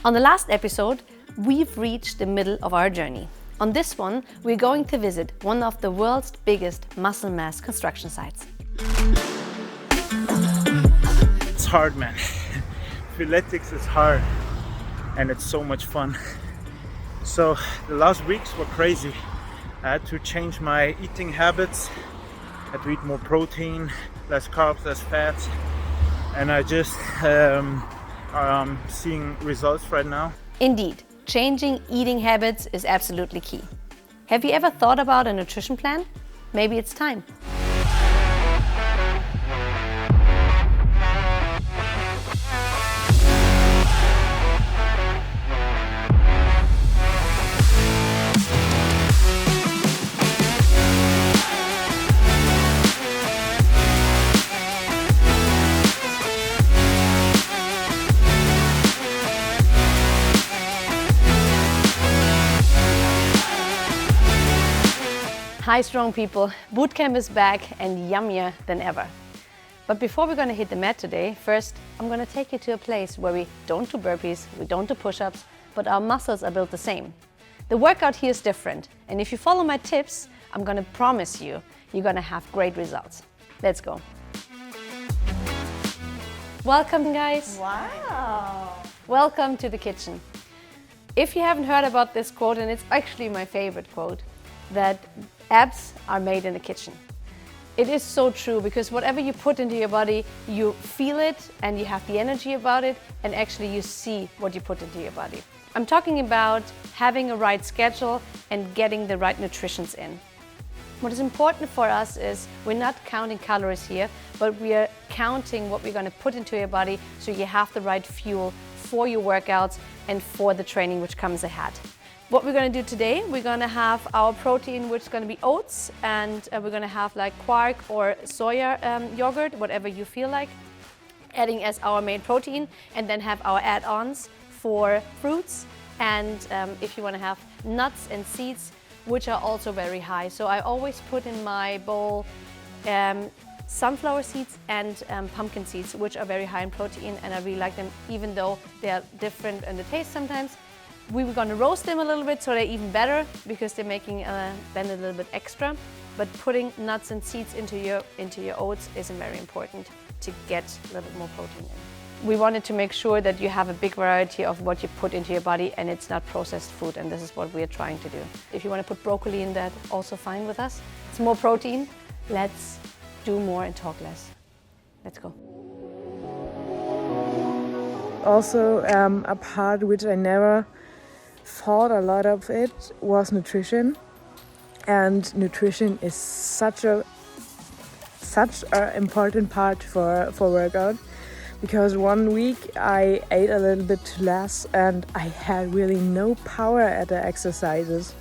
On the last episode, we've reached the middle of our journey. On this one, we're going to visit one of the world's biggest muscle mass construction sites. It's hard, man. Freeletics is hard and it's so much fun. So the last weeks were crazy. I had to change my eating habits. I had to eat more protein, less carbs, less fats, and I just seeing results right now. Indeed, changing eating habits is absolutely key. Have you ever thought about a nutrition plan? Maybe it's time. Hi strong people, Bootcamp is back and yummier than ever. But before we're going to hit the mat today, first I'm going to take you to a place where we don't do burpees, we don't do push-ups, but our muscles are built the same. The workout here is different, and if you follow my tips, I'm going to promise you, you're going to have great results. Let's go. Welcome guys. Wow. Welcome to the kitchen. If you haven't heard about this quote, and it's actually my favorite quote, that abs are made in the kitchen. It is so true, because whatever you put into your body, you feel it and you have the energy about it, and actually you see what you put into your body. I'm talking about having a right schedule and getting the right nutritions in. What is important for us is we're not counting calories here, but we are counting what we're going to put into your body so you have the right fuel for your workouts and for the training which comes ahead. What we're going to do today, we're going to have our protein, which is going to be oats, and we're going to have like quark or soya yogurt, whatever you feel like, adding as our main protein, and then have our add-ons for fruits, and if you want to have nuts and seeds, which are also very high. So I always put in my bowl sunflower seeds and pumpkin seeds, which are very high in protein, and I really like them, even though they are different in the taste sometimes. We were going to roast them a little bit so they're even better, because they're making then a little bit extra. But putting nuts and seeds into your oats is very important to get a little bit more protein in. We wanted to make sure that you have a big variety of what you put into your body and it's not processed food, and this is what we are trying to do. If you want to put broccoli in that, also fine with us. It's more protein. Let's do more and talk less. Let's go. Also, a part which I never thought a lot of it was nutrition, and nutrition is such a important part for workout, because 1 week I ate a little bit less and I had really no power at the exercises,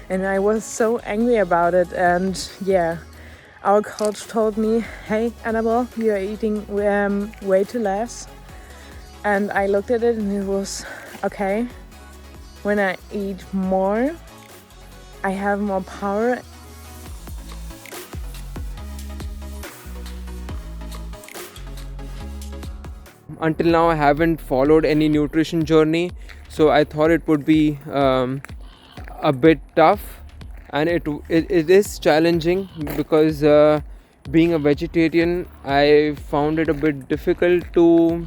and I was so angry about it. And yeah, our coach told me, hey Annabelle, you are eating way too less, and I looked at it and it was okay. When I eat more, I have more power. Until now, I haven't followed any nutrition journey, so I thought it would be a bit tough, and it is challenging, because being a vegetarian, I found it a bit difficult to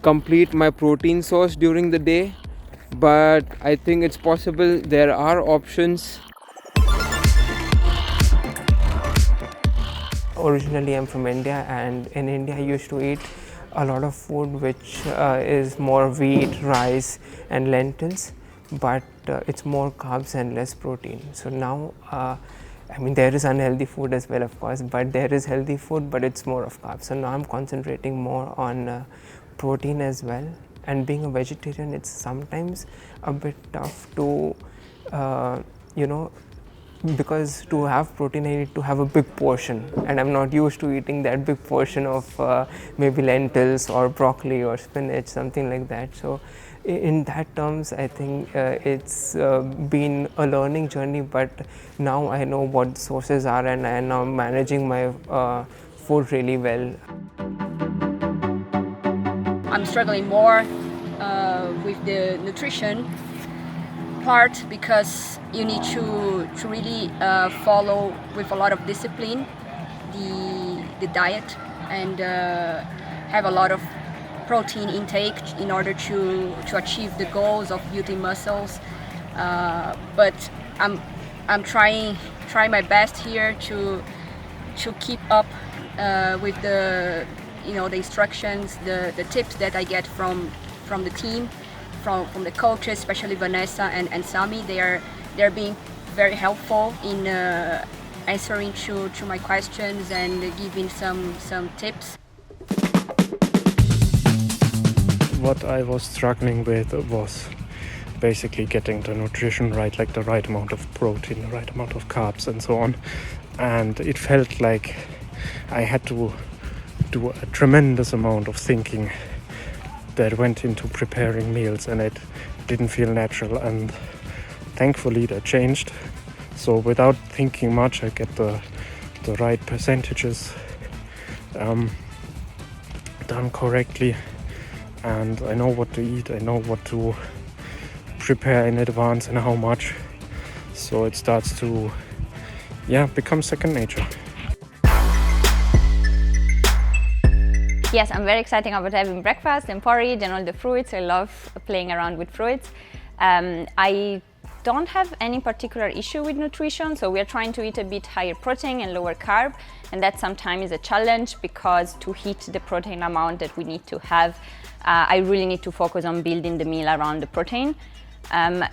complete my protein source during the day. But I think it's possible. There are options. Originally I'm from India, and in India I used to eat a lot of food which is more wheat, rice and lentils, but it's more carbs and less protein. So now I mean, there is unhealthy food as well, of course, but there is healthy food, but it's more of carbs. So now I'm concentrating more on protein as well. And being a vegetarian, it's sometimes a bit tough to, because to have protein, I need to have a big portion, and I'm not used to eating that big portion of maybe lentils or broccoli or spinach, something like that. So in that terms, I think it's been a learning journey, but now I know what the sources are, and I am now managing my food really well. I'm struggling more with the nutrition part, because you need to really follow with a lot of discipline the diet, and have a lot of protein intake in order to achieve the goals of building muscles. But I'm trying my best here to keep up with the the instructions, the tips that I get from the team, from the coaches, especially Vanessa and Sami. They're being very helpful in answering to my questions and giving some tips. What I was struggling with was basically getting the nutrition right, like the right amount of protein, the right amount of carbs and so on. And it felt like I had to do a tremendous amount of thinking that went into preparing meals, and it didn't feel natural, and thankfully that changed. So without thinking much, I get the right percentages done correctly, and I know what to eat, I know what to prepare in advance and how much, so it starts to become second nature. Yes, I'm very excited about having breakfast and porridge and all the fruits. I love playing around with fruits. I don't have any particular issue with nutrition, so we are trying to eat a bit higher protein and lower carb, and that sometimes is a challenge because to hit the protein amount that we need to have, I really need to focus on building the meal around the protein.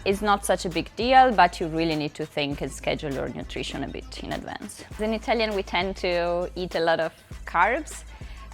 It's not such a big deal, but you really need to think and schedule your nutrition a bit in advance. As an Italian, we tend to eat a lot of carbs.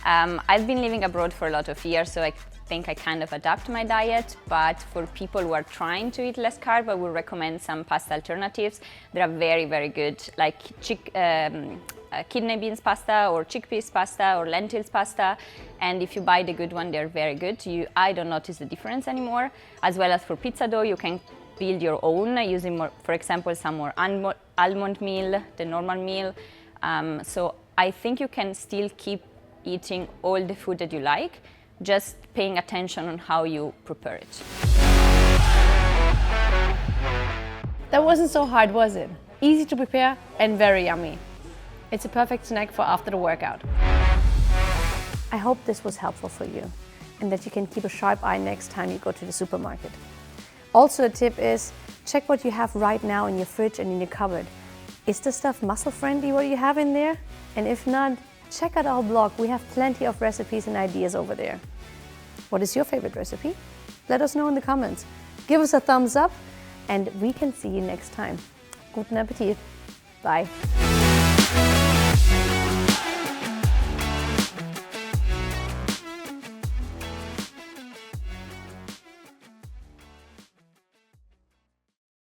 I've been living abroad for a lot of years, so I think I kind of adapt my diet, but for people who are trying to eat less carb, I would recommend some pasta alternatives. They are very, very good, like kidney beans pasta or chickpeas pasta or lentils pasta, and if you buy the good one, they're very good. I don't notice the difference anymore. As well as for pizza dough, you can build your own using more, for example, some more almond meal, the normal meal. So I think you can still keep eating all the food that you like, just paying attention on how you prepare it. That wasn't so hard, was it? Easy to prepare and very yummy. It's a perfect snack for after the workout. I hope this was helpful for you and that you can keep a sharp eye next time you go to the supermarket. Also, a tip is check what you have right now in your fridge and in your cupboard. Is the stuff muscle friendly what you have in there? And if not, check out our blog. We have plenty of recipes and ideas over there. What is your favorite recipe? Let us know in the comments. Give us a thumbs up and we can see you next time. Guten Appetit. Bye.